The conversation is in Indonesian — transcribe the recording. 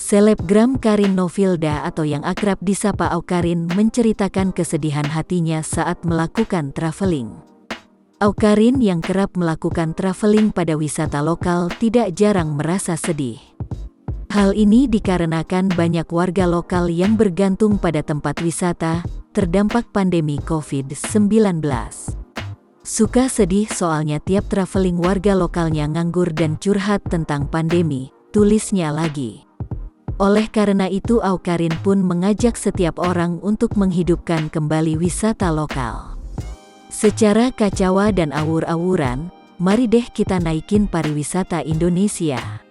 Selebgram Karin Novilda atau yang akrab disapa Awkarin menceritakan kesedihan hatinya saat melakukan traveling. Awkarin yang kerap melakukan traveling pada wisata lokal tidak jarang merasa sedih. Hal ini dikarenakan banyak warga lokal yang bergantung pada tempat wisata terdampak pandemi COVID-19. Suka sedih soalnya tiap traveling warga lokalnya nganggur dan curhat tentang pandemi, tulisnya lagi. Oleh karena itu Awkarin pun mengajak setiap orang untuk menghidupkan kembali wisata lokal. Secara kacauan dan awur-awuran, mari deh kita naikin pariwisata Indonesia.